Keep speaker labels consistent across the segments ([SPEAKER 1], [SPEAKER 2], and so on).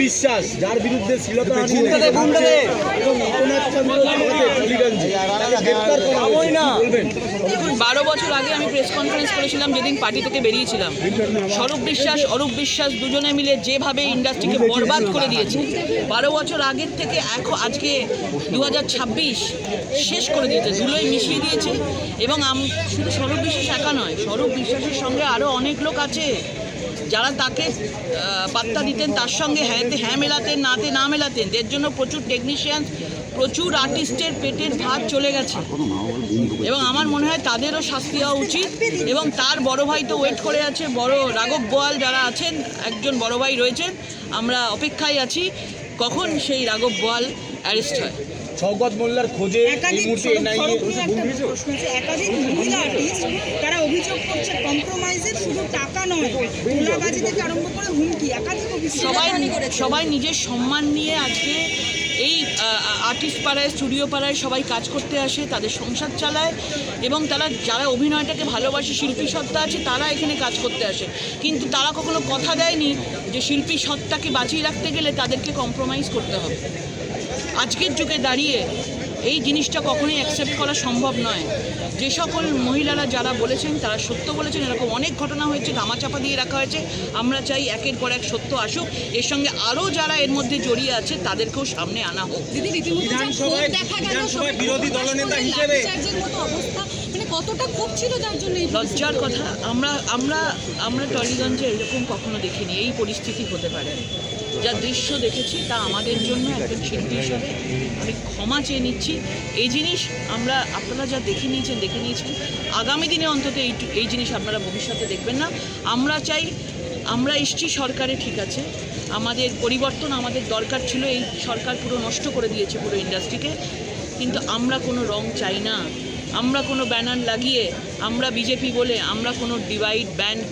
[SPEAKER 1] বিশ্বাস যার বিরুদ্ধে শ্লীলতাহানি এবং লোকনাথ চন্দ্র টলিগঞ্জে তাকে গ্রেফতার করা হয়েছে, কি বলবেন?
[SPEAKER 2] 12 বছর আগে আমি প্রেস কনফারেন্স করেছিলাম যেদিন পার্টি থেকে বেরিয়েছিলাম। স্বরূপ বিশ্বাস, অরূপ বিশ্বাস দুজনে মিলে যেভাবে ইন্ডাস্ট্রিকে বরবাদ করে দিয়েছে, 12 বছর আগের থেকে এখন আজকে 2026 শেষ করে দিয়েছে, ধুলোয় মিশিয়ে দিয়েছে। এবং শুধু স্বরূপ বিশ্বাস একা নয়, স্বরূপ বিশ্বাসের সঙ্গে আরও অনেক লোক আছে যারা তাকে পাত্তা দিতেন, তার সঙ্গে হ্যাঁ মেলাতেন, নাতে না মেলাতেন। এর জন্য প্রচুর টেকনিশিয়ান, প্রচুর আর্টিস্টের পেটের ভাত চলে গেছে এবং আমার মনে হয় তাদেরও শাস্তি হওয়া উচিত। এবং তার বড় ভাই তো ওয়েট করে আছে, বড় রাঘব বোয়াল যারা আছেন, একজন বড় ভাই রয়েছেন, আমরা অপেক্ষায় আছি কখন সেই রাঘব বোয়াল অ্যারেস্ট হয়।
[SPEAKER 1] শওকত মোল্লার খোঁজে এই মুহূর্তে
[SPEAKER 3] একাধিক মহিলা আর্টিস্ট তারা অভিযোগ করছে কম্প্রোমাইজের, শুধু টাকা নয়, গোলাবাজি থেকে আরম্ভ করে হুমকি, একাধিক অভিযোগ।
[SPEAKER 2] সবাই নিজের সম্মান নিয়ে আজকে এই আর্টিস্ট পাড়ায়, স্টুডিও পাড়ায় সবাই কাজ করতে আসে, তাদের সংসার চালায় এবং তারা যারা অভিনয়টাকে ভালোবাসে, শিল্পী সত্তা আছে, তারা এখানে কাজ করতে আসে। কিন্তু তারা কখনো কথা দেয়নি যে শিল্পী সত্তাকে বাঁচিয়ে রাখতে গেলে তাদেরকে কম্প্রোমাইজ করতে হবে। আজকের যুগে দাঁড়িয়ে এই জিনিসটা কখনোই অ্যাকসেপ্ট করা সম্ভব নয়। যে সকল মহিলারা যারা বলেছেন তারা সত্য বলেছেন। এরকম অনেক ঘটনা হয়েছে, ধামাচাপা দিয়ে রাখা হয়েছে। আমরা চাই একের পর এক সত্য আসুক, এর সঙ্গে আরও যারা এর মধ্যে জড়িয়ে আছে তাদেরকেও সামনে আনা হোক।
[SPEAKER 1] বিধানসভায় বিরোধী দলনেতা হিসেবে
[SPEAKER 3] কতটা ক্ষোভ ছিল তার জন্য?
[SPEAKER 2] লজ্জার কথা, আমরা টলিগঞ্জে এরকম কখনো দেখিনি। এই পরিস্থিতি হতে পারে, যা দৃশ্য দেখেছি তা আমাদের জন্য একজন শিল্পী হিসাবে আমি ক্ষমা চেয়ে নিচ্ছি। এই জিনিস আপনারা যা দেখে নিয়েছেন আগামী দিনে অন্তত এই জিনিস আপনারা ভবিষ্যতে দেখবেন না। আমরা চাই, আমরা এসছি সরকারে, ঠিক আছে, আমাদের পরিবর্তন আমাদের দরকার ছিল। এই সরকার পুরো নষ্ট করে দিয়েছে পুরো ইন্ডাস্ট্রিকে, কিন্তু আমরা কোনো রং চাই না। আমরা কোনো ব্যানার লাগিয়ে, আমরা বিজেপি বলে আমরা কোনো ডিভাইড ব্যান্ড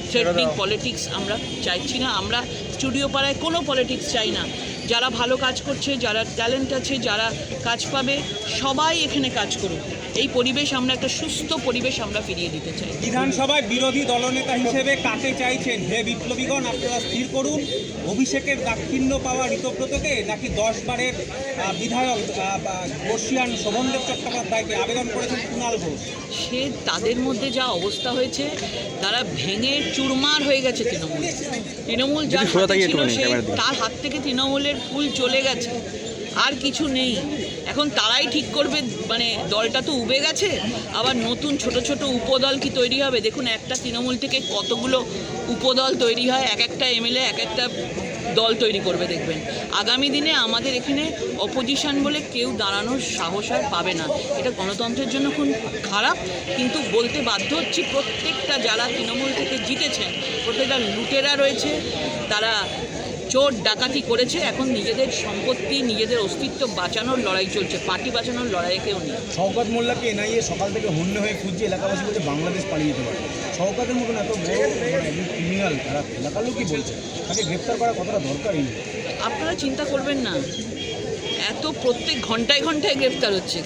[SPEAKER 2] থ্রেটনিং পলিটিক্স আমরা চাইছি না। আমরা স্টুডিও পাড়ায় কোনো পলিটিক্স চাই না। যারা ভালো কাজ করছে, যারা ট্যালেন্ট আছে, যারা কাজ পাবে, সবাই এখানে কাজ করুক। এই পরিবেশ আমরা একটা সুস্থ পরিবেশ আমরা ফিরিয়ে দিতে চাই।
[SPEAKER 1] বিধানসভায় বিরোধী দলনেতা হিসেবে কাকে চাইছেন? হে বিপ্লবীগণ, আপনারা স্থির করুন। অভিষেকের দাক্ষিণ্য পাওয়া ঋতব্রতকে, নাকি 10 বারের বিধায়ক বর্ষিয়ান শোভনদেব চট্টোপাধ্যায়কে? আবেদন করেছেন কুণাল ঘোষ।
[SPEAKER 2] সে তাদের মধ্যে যা অবস্থা হয়েছে, তারা ভেঙে চুরমার হয়ে গেছে। তৃণমূল যার হাতে ছিল, তার হাত থেকে তৃণমূলের ফুল চলে গেছে, আর কিছু নেই। এখন তারাই ঠিক করবে, মানে দলটা তো উবে গেছে, আবার নতুন ছোট ছোট উপদল কি তৈরি হবে? দেখুন, একটা তৃণমূল থেকে কতগুলো উপদল তৈরি হয়, এক একটা এমএলএ এক একটা দল তৈরি করবে। দেখবেন আগামী দিনে আমাদের এখানে অপোজিশন বলে কেউ দাঁড়ানোর সাহস আর পাবে না। এটা গণতন্ত্রের জন্য খুব খারাপ, কিন্তু বলতে বাধ্য হচ্ছি, প্রত্যেকটা যারা তৃণমূল থেকে জিতেছেন, প্রত্যেকটা লুটেরা রয়েছে, তারা চোর ডাকাতি করেছে। এখন নিজেদের সম্পত্তি, নিজেদের অস্তিত্ব বাঁচানোর লড়াই চলছে, পার্টি বাঁচানোর লড়াই কেউ নেই।
[SPEAKER 1] শওকত মোল্লাকে এনআইএ সকাল থেকে হন্যে হয়ে খুঁজছে, এলাকাবাসী বলছে বাংলাদেশ পালিয়ে যেতে পারে। শওকতের মতন এত বড় একজন ক্রিমিনাল, তারা এলাকার লোকই বলছে, তাকে গ্রেপ্তার করা কতটা দরকারই নেই।
[SPEAKER 2] আপনারা চিন্তা করবেন না, এত প্রত্যেক ঘন্টায় ঘন্টায় গ্রেপ্তার হচ্ছে,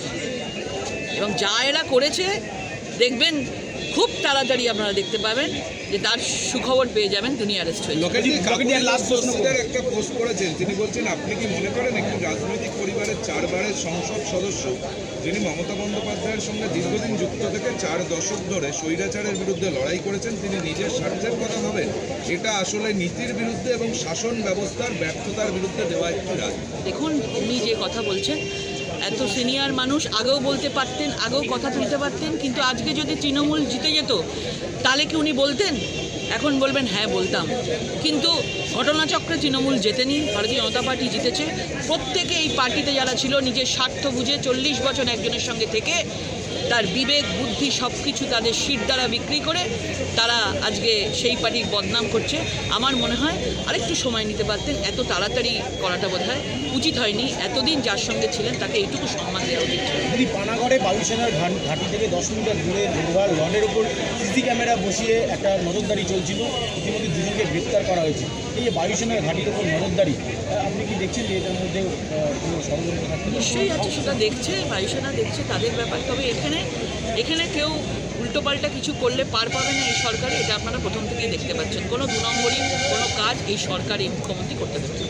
[SPEAKER 2] এবং যা এরা করেছে দেখবেন খুব তাড়াতাড়ি আপনারা দেখতে পাবেন যে তার সুখবর পেয়ে যাবেন, তিনি অ্যারেস্ট হয়ে
[SPEAKER 4] একটা পোস্ট করেছেন, তিনি বলছেন, আপনি কি মনে করেন একটি রাজনৈতিক পরিবারের 4 বারের সংসদ সদস্য যিনি মমতা বন্দ্যোপাধ্যায়ের সঙ্গে দীর্ঘদিন যুক্ত থেকে 4 দশক ধরে স্বৈরাচারের বিরুদ্ধে লড়াই করেছেন, তিনি নিজের স্বার্থের কথা ভাবেন? এটা আসলে নীতির বিরুদ্ধে এবং শাসন ব্যবস্থার ব্যর্থতার বিরুদ্ধে দেওয়া একটি রায়।
[SPEAKER 2] দেখুন, উনি যে কথা বলছেন, এত সিনিয়র মানুষ, আগেও বলতে পারতেন, আগেও কথা তুলতে পারতেন, কিন্তু আজকে যদি তৃণমূল জিতে যেত তাহলে কি উনি বলতেন? এখন বলবেন হ্যাঁ বলতাম। কিন্তু ঘটনাচক্রে তৃণমূল জেতেনি, ভারতীয় জনতা পার্টি জিতেছে। প্রত্যেকে এই পার্টিতে যারা ছিল, নিজের স্বার্থ বুঝে 40 বছর একজনের সঙ্গে থেকে তার বিবেক বুদ্ধি সব কিছু তাদের শির দ্বারা বিক্রি করে তারা আজকে সেই পার্টির বদনাম করছে। আমার মনে হয় আরেকটু সময় নিতে পারতেন, এত তাড়াতাড়ি করাটা বোধহয় উচিত হয়নি। এতদিন যার সঙ্গে ছিলেন তাকে এইটুকু সম্মান দেওয়া উচিত ছিল।
[SPEAKER 1] যদি পানাগড়ে বায়ুসেনার ঘাঁটি থেকে 10 মিটার দূরে লোহার লনের উপর সিসি ক্যামেরা বসিয়ে একটা নজরদারি চলছিল, ইতিমধ্যে দুজনকে গ্রেপ্তার করা হয়েছে। এই যে বায়ুসেনার ঘাঁটির উপর নজরদারি, আপনি কি দেখছেন যে এটার মধ্যে কোনো ষড়যন্ত্র থাকতে?
[SPEAKER 2] নিশ্চয়ই আছে, সেটা দেখছে, বায়ুসেনা দেখছে, তাদের ব্যাপার। তবে এখানে কেউ উল্টোপাল্টা কিছু করলে পার পাবে না এই সরকারে, এটা আপনারা প্রথম থেকেই দেখতে পাচ্ছেন। কোনো 2 নম্বরই কোনো কাজ এই সরকার, এই মুখ্যমন্ত্রী করতে দেবে না।